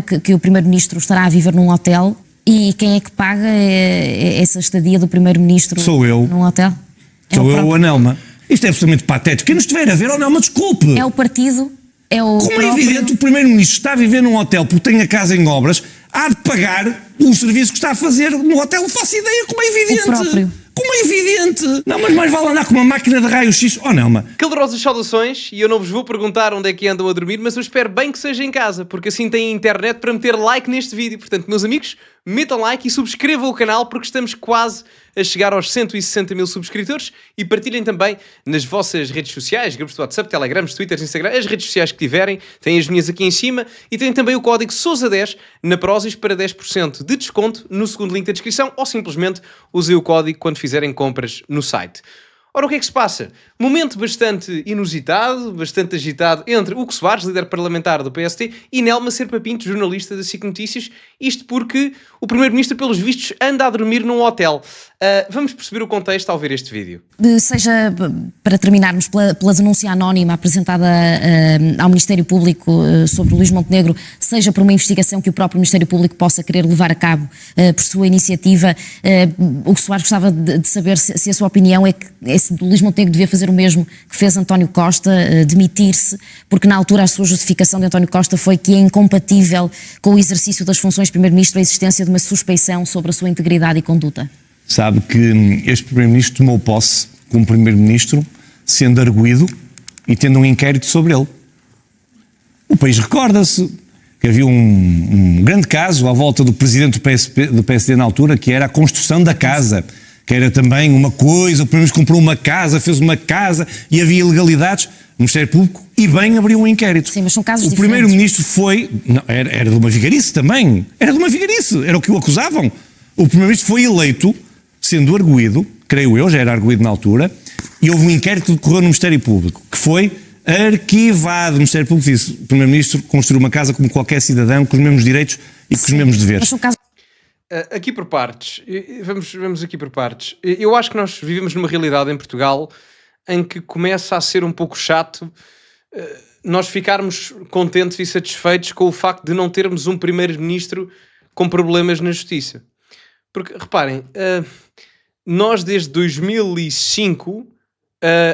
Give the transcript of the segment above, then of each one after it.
que o Primeiro-Ministro estará a viver num hotel, e quem é que paga essa estadia do Primeiro-Ministro num hotel? Sou eu, a Nelma. Isto é absolutamente patético. Quem nos estiver a ver, Nelma, desculpe. É o partido, é o Como é evidente, o Primeiro-Ministro está a viver num hotel porque tem a casa em obras, há de pagar o serviço que está a fazer no hotel. Não faço ideia, como é evidente. O próprio. Como é evidente. Não, mas mais vale andar com uma máquina de raio-x. Oh, Nelma. Calorosas saudações, e eu não vos vou perguntar onde é que andam a dormir, mas eu espero bem que seja em casa, porque assim têm internet para meter like neste vídeo. Portanto, meus amigos, metam like e subscrevam o canal, porque estamos quase a chegar aos 160 mil subscritores, e partilhem também nas vossas redes sociais, grupos de WhatsApp, Telegrams, Twitter, Instagram, as redes sociais que tiverem. Têm as minhas aqui em cima, e têm também o código SOUSA10 na Prozis para 10% de desconto no segundo link da descrição, ou simplesmente usem o código quando fizerem compras no site. Ora, o que é que se passa? Momento bastante inusitado, bastante agitado entre Hugo Soares, líder parlamentar do PST, e Nelma Serpa Pinto, jornalista da SIC Notícias, isto porque o Primeiro-Ministro, pelos vistos, anda a dormir num hotel. Vamos perceber o contexto ao ver este vídeo. Seja, para terminarmos, pela denúncia anónima apresentada ao Ministério Público sobre o Luís Montenegro, seja por uma investigação que o próprio Ministério Público possa querer levar a cabo por sua iniciativa, Hugo Soares gostava de saber se a sua opinião é que o Luís Montenegro devia fazer o mesmo que fez António Costa, demitir-se, porque na altura a sua justificação de António Costa foi que é incompatível com o exercício das funções de Primeiro-Ministro a existência de uma suspeição sobre a sua integridade e conduta. Sabe que este Primeiro-Ministro tomou posse como Primeiro-Ministro, sendo arguido e tendo um inquérito sobre ele. O país recorda-se que havia um grande caso à volta do presidente do PSD na altura, que era a construção da casa, que era também uma coisa, o Primeiro-Ministro comprou uma casa, fez uma casa e havia ilegalidades. O Ministério Público, e bem, abriu um inquérito. Sim, mas são casos diferentes. O Primeiro-Ministro foi... Não, era de uma vigarice também. Era de uma vigarice. Era o que o acusavam. O Primeiro-Ministro foi eleito, sendo arguido, creio eu, já era arguido na altura, e houve um inquérito que decorreu no Ministério Público, que foi arquivado. O Ministério Público disse: o Primeiro-Ministro construiu uma casa como qualquer cidadão, com os mesmos direitos e com os mesmos deveres. Mas são casos... Aqui por partes, vamos aqui por partes. Eu acho que nós vivemos numa realidade em Portugal em que começa a ser um pouco chato nós ficarmos contentes e satisfeitos com o facto de não termos um Primeiro-Ministro com problemas na justiça. Porque, reparem, nós desde 2005,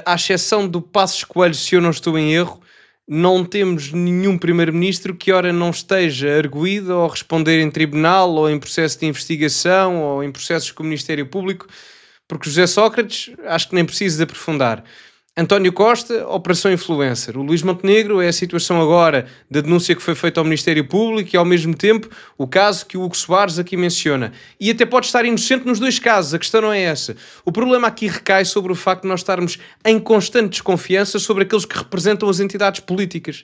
à exceção do Passos Coelho, se eu não estou em erro, não temos nenhum Primeiro-Ministro que ora não esteja arguido ou responder em tribunal ou em processo de investigação ou em processos com o Ministério Público, porque José Sócrates acho que nem preciso de aprofundar. António Costa, Operação Influencer. O Luís Montenegro é a situação agora da denúncia que foi feita ao Ministério Público e ao mesmo tempo o caso que o Hugo Soares aqui menciona. E até pode estar inocente nos dois casos, a questão não é essa. O problema aqui recai sobre o facto de nós estarmos em constante desconfiança sobre aqueles que representam as entidades políticas.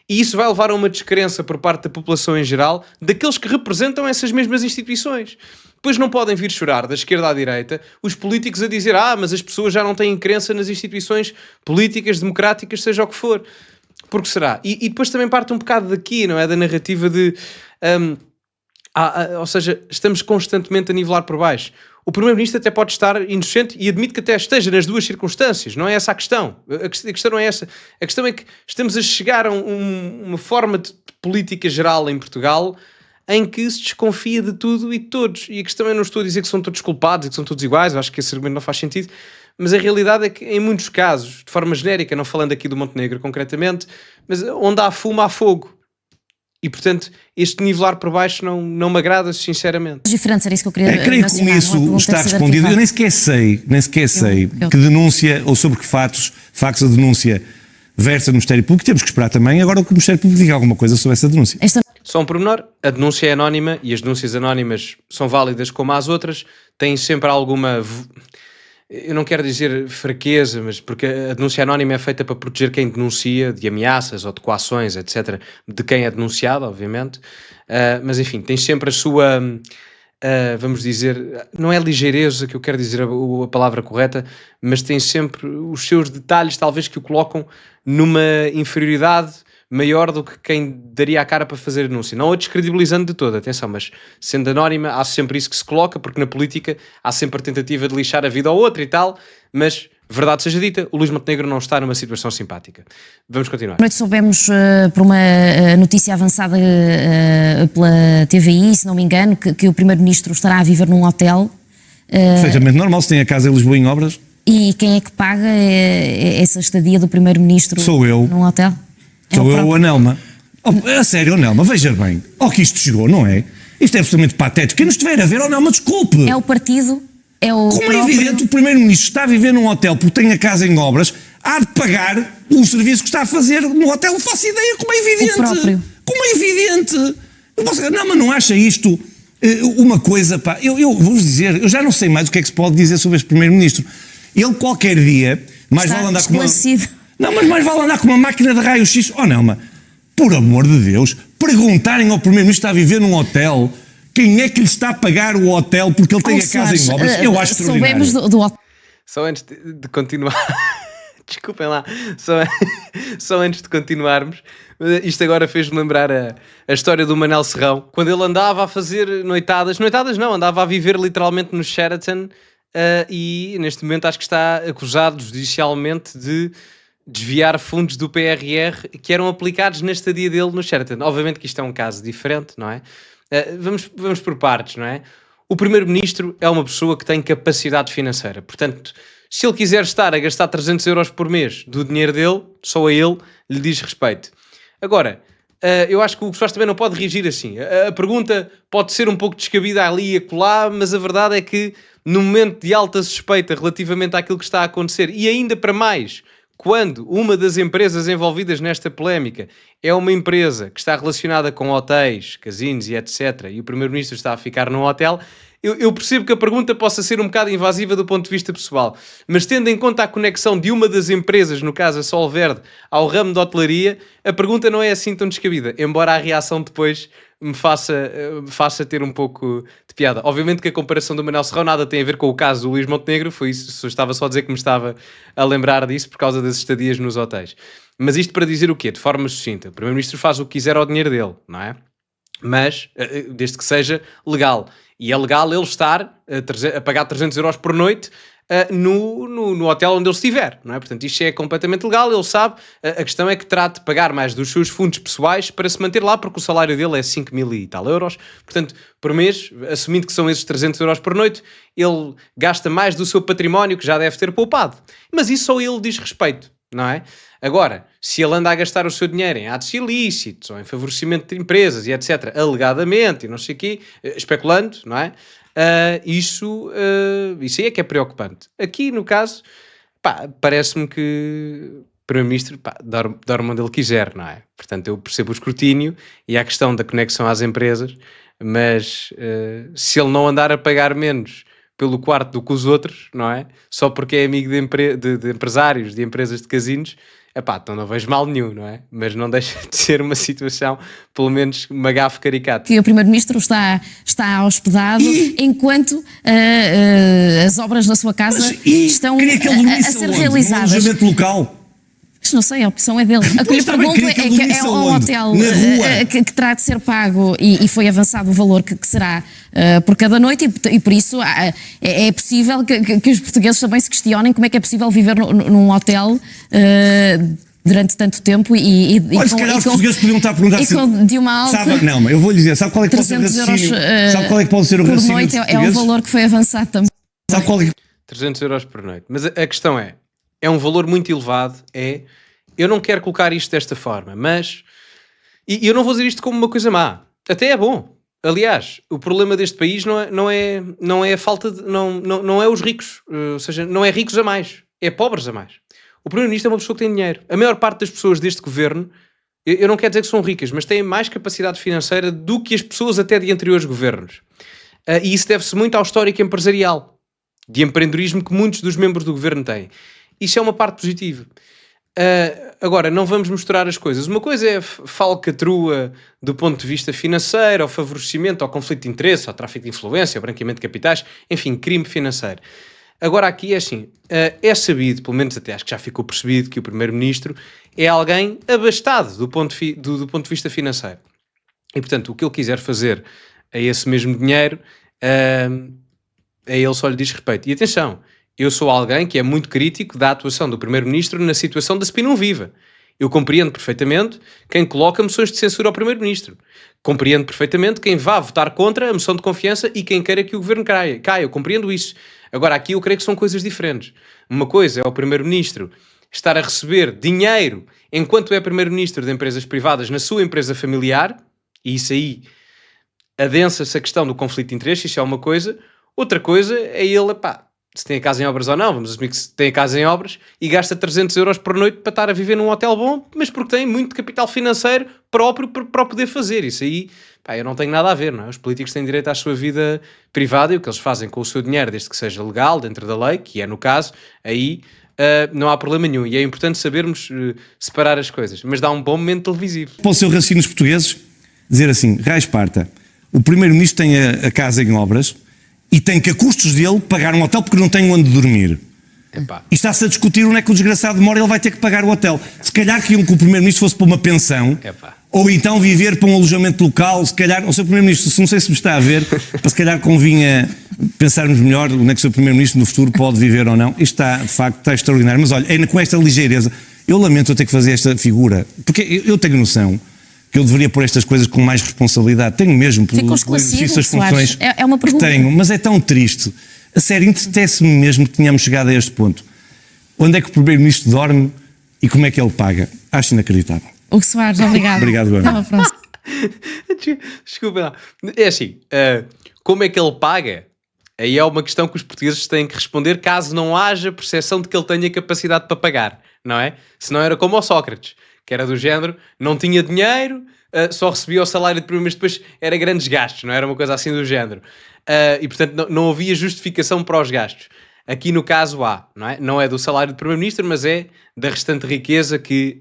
E isso vai levar a uma descrença por parte da população em geral daqueles que representam essas mesmas instituições. Depois não podem vir chorar da esquerda à direita os políticos a dizer mas as pessoas já não têm crença nas instituições políticas, democráticas, seja o que for. Porque será? E depois também parte um bocado daqui, não é? Da narrativa de... ou seja, estamos constantemente a nivelar por baixo. O Primeiro-Ministro até pode estar inocente e admito que até esteja nas duas circunstâncias. Não é essa a questão. A questão não é essa. A questão é que estamos a chegar a uma forma de política geral em Portugal em que se desconfia de tudo e de todos. E a questão, eu não estou a dizer que são todos culpados e que são todos iguais, eu acho que esse argumento não faz sentido, mas a realidade é que em muitos casos, de forma genérica, não falando aqui do Montenegro concretamente, mas onde há fumo há fogo. E, portanto, este nivelar por baixo não me agrada, sinceramente. Diferentes, era isso que eu queria creio que com isso está respondido. Eu nem sequer sei que denúncia ou sobre que factos a denúncia versa no Ministério Público. Temos que esperar também agora que o Ministério Público diga alguma coisa sobre essa denúncia. Só um pormenor, a denúncia é anónima e as denúncias anónimas são válidas como as outras, têm sempre alguma... Eu não quero dizer fraqueza, mas porque a denúncia anónima é feita para proteger quem denuncia de ameaças ou de coações, etc., de quem é denunciado, obviamente, mas enfim, tem sempre a sua, vamos dizer, não é ligeireza que eu quero dizer a palavra correta, mas tem sempre os seus detalhes, talvez, que o colocam numa inferioridade maior do que quem daria a cara para fazer a denúncia. Não a descredibilizando de todo, atenção, mas sendo anónima há sempre isso que se coloca, porque na política há sempre a tentativa de lixar a vida ao outro e tal, mas Verdade seja dita, o Luís Montenegro não está numa situação simpática. Vamos continuar. À noite soubemos, por uma notícia avançada pela TVI, se não me engano, que o Primeiro-Ministro estará a viver num hotel. Perfeitamente normal, se tem a casa em Lisboa em obras. E quem é que paga essa estadia do Primeiro-Ministro Sou eu. num hotel? Sou eu, a Nelma. A sério, Nelma, veja bem. Ao que isto chegou, não é? Isto é absolutamente patético. Quem nos estiver a ver, Nelma, desculpe. É o partido, é o Como próprio... é evidente, o Primeiro-Ministro está a viver num hotel porque tem a casa em obras, há de pagar o serviço que está a fazer no hotel. Não faço ideia, como é evidente. O próprio. Como é evidente. Não, mas não acha isto uma coisa, pá. Eu vou-vos dizer, eu já não sei mais o que é que se pode dizer sobre este Primeiro-Ministro. Ele qualquer dia, mais vale andar com uma... Não, mas mais vale andar com uma máquina de raio-x. Oh, Nelma, por amor de Deus, perguntarem ao Primeiro-Ministro que está a viver num hotel quem é que lhe está a pagar o hotel porque ele tem a casa em obras. Eu acho extraordinário. Soubemos do hotel. Só antes de continuar... Desculpem lá. Só antes de continuarmos, isto agora fez-me lembrar a história do Manel Serrão, quando ele andava a fazer noitadas não, andava a viver literalmente no Sheraton. E neste momento acho que está acusado judicialmente de desviar fundos do PRR que eram aplicados na estadia dele no Sheraton. Obviamente que isto é um caso diferente, não é? Vamos por partes, não é? O Primeiro-Ministro é uma pessoa que tem capacidade financeira, portanto, se ele quiser estar a gastar 300 euros por mês do dinheiro dele, só a ele lhe diz respeito. Agora, eu acho que o Soares também não pode reagir assim. A pergunta pode ser um pouco descabida ali e acolá, mas a verdade é que no momento de alta suspeita relativamente àquilo que está a acontecer, e ainda para mais, quando uma das empresas envolvidas nesta polémica é uma empresa que está relacionada com hotéis, casinos e etc., e o Primeiro-Ministro está a ficar num hotel, eu percebo que a pergunta possa ser um bocado invasiva do ponto de vista pessoal, mas tendo em conta a conexão de uma das empresas, no caso a Sol Verde, ao ramo de hotelaria, a pergunta não é assim tão descabida, embora a reação depois me faça ter um pouco de piada. Obviamente que a comparação do Manel Serrão nada tem a ver com o caso do Luís Montenegro, foi isso, estava só a dizer que me estava a lembrar disso por causa das estadias nos hotéis. Mas isto para dizer o quê? De forma sucinta, o Primeiro-Ministro faz o que quiser ao dinheiro dele, não é? Mas, desde que seja legal. E é legal ele estar a pagar 300 euros por noite no hotel onde ele estiver, não é? Portanto, isto é completamente legal, ele sabe. A questão é que terá de pagar mais dos seus fundos pessoais para se manter lá, porque o salário dele é 5 mil e tal euros. Portanto, por mês, assumindo que são esses 300 euros por noite, ele gasta mais do seu património que já deve ter poupado. Mas isso só ele diz respeito, não é? Agora, se ele anda a gastar o seu dinheiro em atos ilícitos ou em favorecimento de empresas e etc., alegadamente e não sei o quê, especulando, não é? Isso aí é que é preocupante. Aqui, no caso, parece-me que o Primeiro-Ministro dorme onde ele quiser, não é? Portanto, eu percebo o escrutínio e a questão da conexão às empresas, mas se ele não andar a pagar menos pelo quarto do que os outros, não é? Só porque é amigo de empresários, de empresas de casinos, então não vejo mal nenhum, não é? Mas não deixa de ser uma situação, pelo menos uma gafe caricata. Que o Primeiro-Ministro está hospedado enquanto as obras na sua casa estão a ser realizadas. No alojamento local. Mas não sei, a opção é dele. A que lhe pergunto é que é um hotel que terá de ser pago e foi avançado o valor que será por cada noite e por isso é possível que os portugueses também se questionem como é que é possível viver num hotel durante tanto tempo Olha, se calhar os portugueses podiam estar a perguntar de uma alta... Não, mas eu vou lhe dizer, sabe qual é que pode ser o raciocínio? Sabe qual é que pode ser o raciocínio por noite? É um valor que foi avançado também. Sabe qual é? 300 euros por noite. Mas a questão é um valor muito elevado, eu não quero colocar isto desta forma, mas... E eu não vou dizer isto como uma coisa má. Até é bom. Aliás, o problema deste país não é a falta de... Não é os ricos. Ou seja, não é ricos a mais. É pobres a mais. O Primeiro-Ministro é uma pessoa que tem dinheiro. A maior parte das pessoas deste governo, eu não quero dizer que são ricas, mas têm mais capacidade financeira do que as pessoas até de anteriores governos. E isso deve-se muito ao histórico empresarial, de empreendedorismo que muitos dos membros do governo têm. Isso é uma parte positiva. Agora, não vamos misturar as coisas. Uma coisa é falcatrua do ponto de vista financeiro, ao favorecimento, ao conflito de interesse, ao tráfico de influência, ao branqueamento de capitais, enfim, crime financeiro. Agora aqui é assim, é sabido, pelo menos até acho que já ficou percebido, que o Primeiro-Ministro é alguém abastado do ponto de vista financeiro. E, portanto, o que ele quiser fazer a esse mesmo dinheiro, a ele só lhe diz respeito. E atenção, eu sou alguém que é muito crítico da atuação do Primeiro-Ministro na situação da SPI não viva. Eu compreendo perfeitamente quem coloca moções de censura ao Primeiro-Ministro. Compreendo perfeitamente quem vá votar contra a moção de confiança e quem queira que o Governo caia. Eu compreendo isso. Agora, aqui eu creio que são coisas diferentes. Uma coisa é o Primeiro-Ministro estar a receber dinheiro enquanto é Primeiro-Ministro de empresas privadas na sua empresa familiar, e isso aí adensa-se a questão do conflito de interesses, isso é uma coisa. Outra coisa é ele, se tem a casa em obras ou não, vamos assumir que se tem a casa em obras e gasta 300 euros por noite para estar a viver num hotel bom, mas porque tem muito capital financeiro próprio para o poder fazer. Isso aí, eu não tenho nada a ver, não é? Os políticos têm direito à sua vida privada e o que eles fazem com o seu dinheiro, desde que seja legal, dentro da lei, que é no caso, aí não há problema nenhum. E é importante sabermos separar as coisas, mas dá um bom momento televisivo. Para o seu raciocínio dos portugueses, dizer assim, Rai Esparta, o Primeiro-Ministro tem a casa em obras e tem que, a custos dele, pagar um hotel porque não tem onde dormir. E está-se a discutir onde é que o desgraçado mora, ele vai ter que pagar o hotel. Se calhar queriam que o Primeiro-Ministro fosse para uma pensão, ou então viver para um alojamento local, se calhar, o Sr. Primeiro-Ministro, não sei se me está a ver, para se calhar convinha pensarmos melhor onde é que o Sr. Primeiro-Ministro no futuro pode viver ou não. Isto está, de facto, está extraordinário. Mas olha, com esta ligeireza, eu lamento eu ter que fazer esta figura, porque eu tenho noção que eu deveria pôr estas coisas com mais responsabilidade. Tenho mesmo, pelo exercício das funções é uma pergunta. Que tenho, mas é tão triste. A sério, entristece-me mesmo que tenhamos chegado a este ponto. Onde é que o Primeiro-Ministro dorme e como é que ele paga? Acho inacreditável. Hugo Soares, obrigado. Obrigado, Até à próxima. Desculpa, não. É assim, como é que ele paga? Aí é uma questão que os portugueses têm que responder caso não haja percepção de que ele tenha capacidade para pagar, não é? Se não era como o Sócrates, que era do género, não tinha dinheiro, só recebia o salário de Primeiro-Ministro, depois era grandes gastos, não era uma coisa assim do género. E portanto não havia justificação para os gastos. Aqui no caso há, não é? Não é do salário de Primeiro-Ministro, mas é da restante riqueza que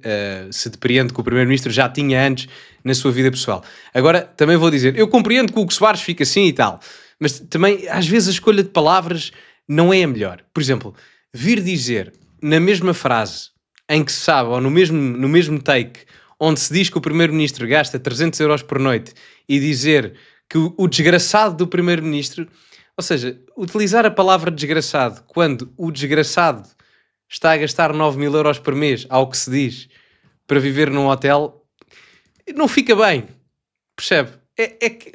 se depreende que o Primeiro-Ministro já tinha antes na sua vida pessoal. Agora, também vou dizer, eu compreendo que o Hugo Soares fica assim e tal, mas também às vezes a escolha de palavras não é a melhor. Por exemplo, vir dizer na mesma frase em que se sabe, ou no mesmo take, onde se diz que o Primeiro-Ministro gasta 300 euros por noite e dizer que o desgraçado do Primeiro-Ministro, ou seja, utilizar a palavra desgraçado quando o desgraçado está a gastar 9.000 euros por mês, ao que se diz, para viver num hotel, não fica bem, percebe?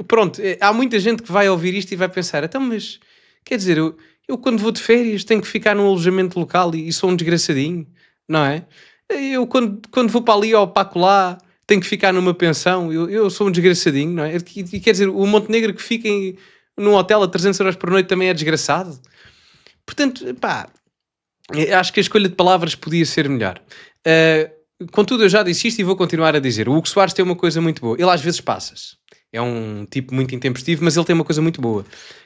Pronto, há muita gente que vai ouvir isto e vai pensar, então mas, quer dizer, eu quando vou de férias tenho que ficar num alojamento local e sou um desgraçadinho, não é? Eu quando vou para ali ou para acolá tenho que ficar numa pensão, eu sou um desgraçadinho, não é? E quer dizer, o Montenegro que fica num hotel a 300 euros por noite também é desgraçado. Portanto, acho que a escolha de palavras podia ser melhor. Contudo, eu já disse isto e vou continuar a dizer. O Hugo Soares tem uma coisa muito boa. Ele às vezes passa-se. É um tipo muito intempestivo, mas ele tem uma coisa muito boa,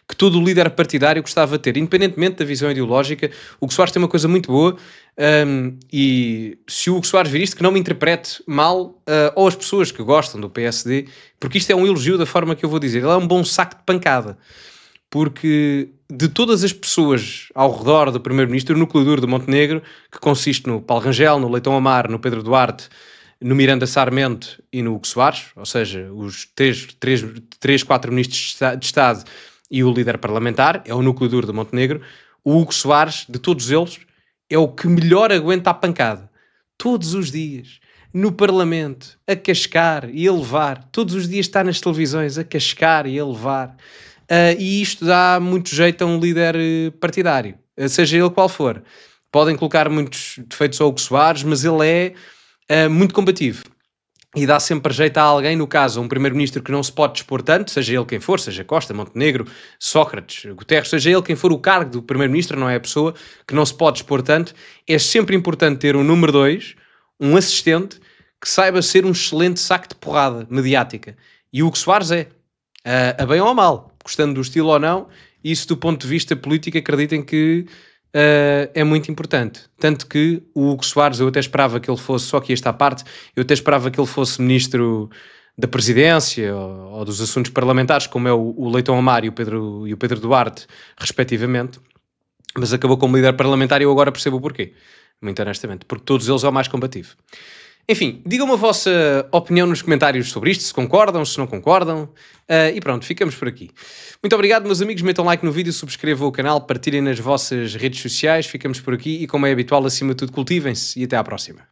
que todo líder partidário gostava de ter, independentemente da visão ideológica. O Hugo Soares tem uma coisa muito boa, e se o Hugo Soares vir isto, que não me interprete mal, ou as pessoas que gostam do PSD, porque isto é um elogio da forma que eu vou dizer. Ele é um bom saco de pancada, porque de todas as pessoas ao redor do Primeiro-Ministro, o núcleo duro de Montenegro, que consiste no Paulo Rangel, no Leitão Amar, no Pedro Duarte, no Miranda Sarmento e no Hugo Soares, ou seja, os quatro ministros de Estado e o líder parlamentar, é o núcleo duro de Montenegro. O Hugo Soares, de todos eles, é o que melhor aguenta a pancada. Todos os dias, no Parlamento, a cascar e a levar. Todos os dias está nas televisões a cascar e a levar. E isto dá muito jeito a um líder partidário, seja ele qual for. Podem colocar muitos defeitos ao Hugo Soares, mas ele é muito combativo e dá sempre jeito a alguém, no caso, um primeiro-ministro que não se pode dispor tanto, seja ele quem for, seja Costa, Montenegro, Sócrates, Guterres, seja ele quem for o cargo do primeiro-ministro, não é a pessoa que não se pode dispor tanto. É sempre importante ter um número 2, um assistente, que saiba ser um excelente saco de porrada mediática. E o Hugo Soares a bem ou a mal, gostando do estilo ou não. Isso do ponto de vista político, acreditem que é muito importante. Tanto que o Hugo Soares, eu até esperava que ele fosse, só que esta parte, eu até esperava que ele fosse ministro da presidência ou dos assuntos parlamentares, como é o Leitão Amar e o Pedro Duarte, respectivamente, mas acabou como líder parlamentar e eu agora percebo o porquê, muito honestamente, porque todos eles é o mais combativo. Enfim, digam-me a vossa opinião nos comentários sobre isto, se concordam, se não concordam. E pronto, ficamos por aqui. Muito obrigado, meus amigos. Metam like no vídeo, subscrevam o canal, partilhem nas vossas redes sociais. Ficamos por aqui e, como é habitual, acima de tudo, cultivem-se e até à próxima.